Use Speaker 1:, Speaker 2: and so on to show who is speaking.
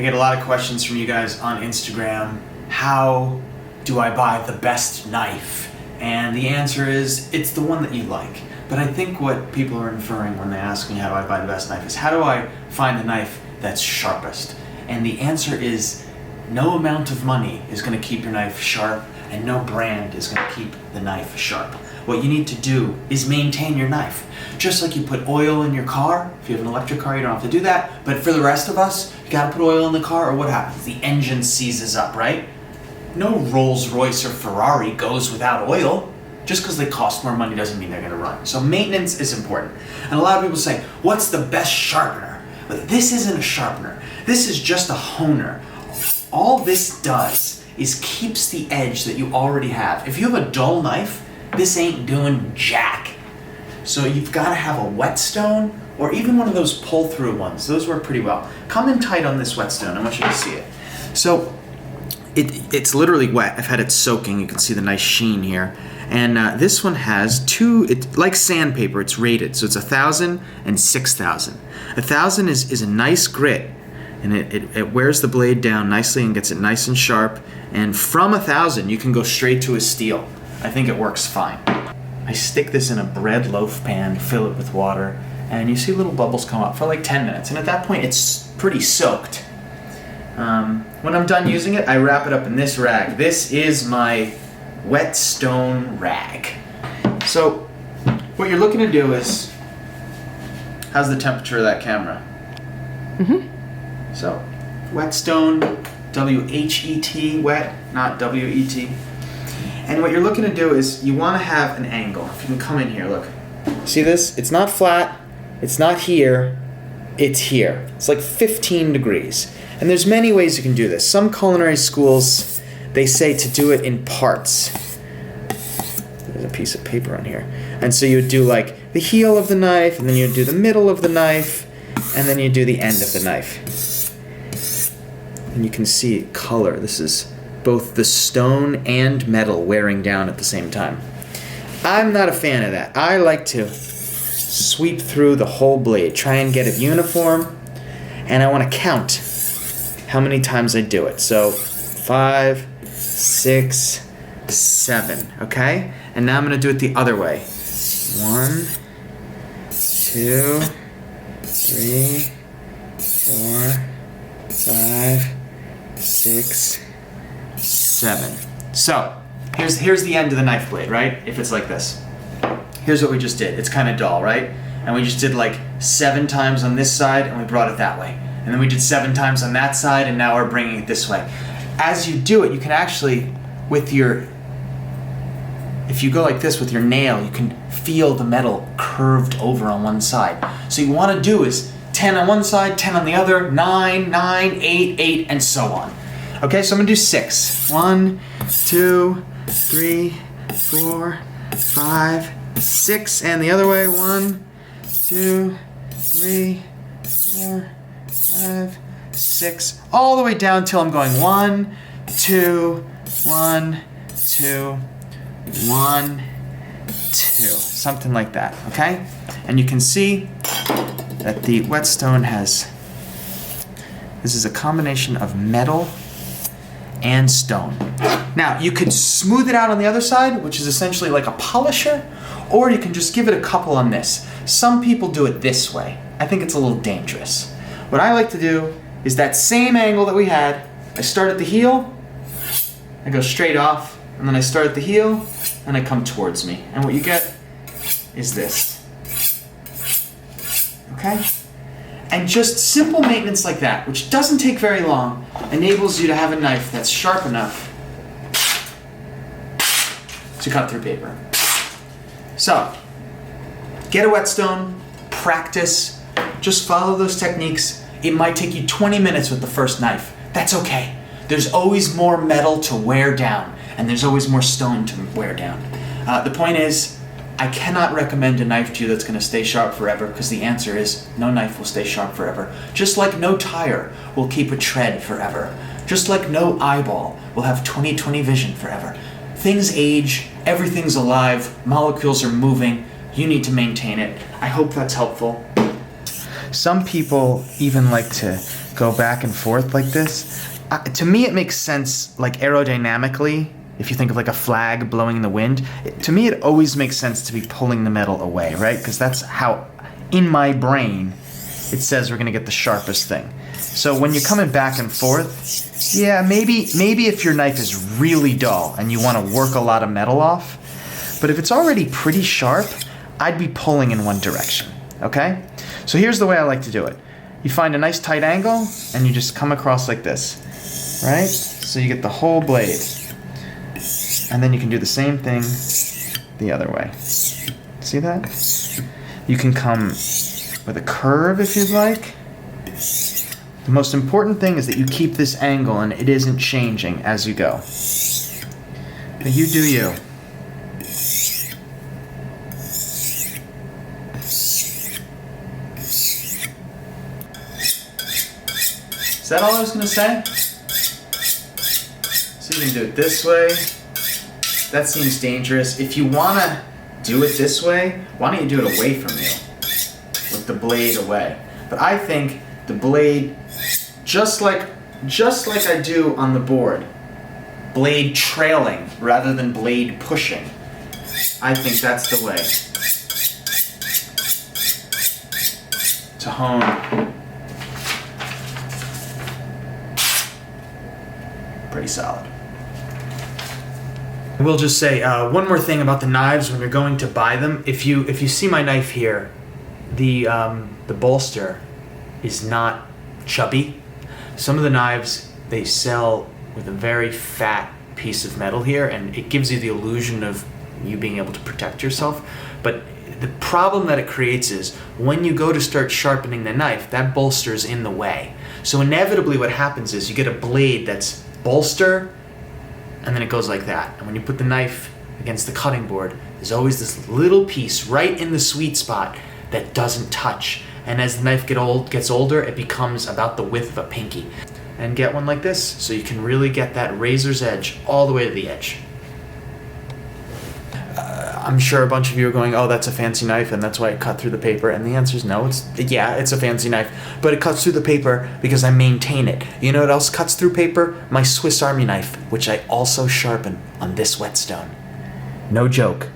Speaker 1: I get a lot of questions from you guys on Instagram. How do I buy the best knife? And the answer is, it's the one that you like. But I think what people are inferring when they ask me how do I buy the best knife is, how do I find the knife that's sharpest? And the answer is, no amount of money is going to keep your knife sharp, and no brand is going to keep the knife sharp. What you need to do is maintain your knife. Just like you put oil in your car. If you have an electric car, you don't have to do that. But for the rest of us, you gotta put oil in the car, or what happens? The engine seizes up, right? No Rolls Royce or Ferrari goes without oil. Just because they cost more money doesn't mean they're gonna run. So maintenance is important. And a lot of people say, what's the best sharpener? But this isn't a sharpener. This is just a honer. All this does is keeps the edge that you already have. If you have a dull knife, this ain't doing jack. So you've got to have a whetstone, or even one of those pull-through ones. Those work pretty well. Come in tight on this whetstone. I want you to see it. So it's literally wet. I've had it soaking. You can see the nice sheen here. And this one has it's like sandpaper. It's rated. So it's 1,000 and 6,000. 1,000 is a nice grit. And it wears the blade down nicely and gets it nice and sharp. And from 1,000, you can go straight to a steel. I think it works fine. I stick this in a bread loaf pan, fill it with water, and you see little bubbles come up for like 10 minutes. And at that point, it's pretty soaked. When I'm done using it, I wrap it up in this rag. This is my Whetstone Rag. So what you're looking to do is, how's the temperature of that camera? Mm-hmm. So Whetstone, W-H-E-T, wet, not W-E-T. And what you're looking to do is you want to have an angle. If you can come in here, look. See this? It's not flat. It's not here. It's here. It's like 15 degrees. And there's many ways you can do this. Some culinary schools, they say to do it in parts. There's a piece of paper on here. And so you would do like the heel of the knife, and then you would do the middle of the knife, and then you do the end of the knife. And you can see color. This is both the stone and metal wearing down at the same time. I'm not a fan of that. I like to sweep through the whole blade, try and get it uniform, and I want to count how many times I do it. So 5, 6, 7, okay? And now I'm going to do it the other way. 1, 2, 3, 4, 5, 6, 7. So, here's the end of the knife blade, right? If it's like this. Here's what we just did. It's kind of dull, right? And we just did like 7 times on this side, and we brought it that way. And then we did 7 times on that side, and now we're bringing it this way. As you do it, you can actually, if you go like this with your nail, you can feel the metal curved over on one side. So you want to do is 10 on one side, 10 on the other, 9, 9, 8, 8, and so on. Okay, so I'm gonna do 6. 1, 2, 3, 4, 5, 6, and the other way. 1, 2, 3, 4, 5, 6, all the way down till I'm going 1, 2, 1, 2, 1, 2, something like that. Okay, and you can see that the whetstone this is a combination of metal and stone. Now, you could smooth it out on the other side, which is essentially like a polisher, or you can just give it a couple on this. Some people do it this way. I think it's a little dangerous. What I like to do is that same angle that we had. I start at the heel, I go straight off, and then I start at the heel, and I come towards me. And what you get is this. Okay? And just simple maintenance like that, which doesn't take very long, enables you to have a knife that's sharp enough to cut through paper. So, get a whetstone, practice, just follow those techniques. It might take you 20 minutes with the first knife. That's okay. There's always more metal to wear down, and there's always more stone to wear down. The point is, I cannot recommend a knife to you that's going to stay sharp forever, because the answer is no knife will stay sharp forever. Just like no tire will keep a tread forever. Just like no eyeball will have 20/20 vision forever. Things age, everything's alive, molecules are moving, you need to maintain it. I hope that's helpful. Some people even like to go back and forth like this. To me, it makes sense, like aerodynamically, if you think of like a flag blowing in the wind. To me, it always makes sense to be pulling the metal away, right? Because that's how, in my brain, it says we're gonna get the sharpest thing. So when you're coming back and forth, yeah, maybe if your knife is really dull and you wanna work a lot of metal off, but if it's already pretty sharp, I'd be pulling in one direction, okay? So here's the way I like to do it. You find a nice tight angle and you just come across like this. Right? So you get the whole blade. And then you can do the same thing the other way. See that? You can come with a curve if you'd like. The most important thing is that you keep this angle and it isn't changing as you go. But you do you. Is that all I was going to say? So you can do it this way. That seems dangerous. If you want to do it this way, why don't you do it away from you? With the blade away. But I think the blade, just like I do on the board, blade trailing rather than blade pushing. I think that's the way to hone. Pretty solid. I will just say one more thing about the knives when you're going to buy them. If you see my knife here, the bolster is not chubby. Some of the knives, they sell with a very fat piece of metal here, and it gives you the illusion of you being able to protect yourself. But the problem that it creates is when you go to start sharpening the knife, that bolster is in the way. So inevitably what happens is you get a blade that's bolster, and then it goes like that. And when you put the knife against the cutting board, there's always this little piece right in the sweet spot that doesn't touch. And as the knife gets older, it becomes about the width of a pinky. And get one like this, so you can really get that razor's edge all the way to the edge. I'm sure a bunch of you are going, oh, that's a fancy knife and that's why it cut through the paper. And the answer is no, it's a fancy knife, but it cuts through the paper because I maintain it. You know what else cuts through paper? My Swiss Army knife, which I also sharpen on this whetstone. No joke.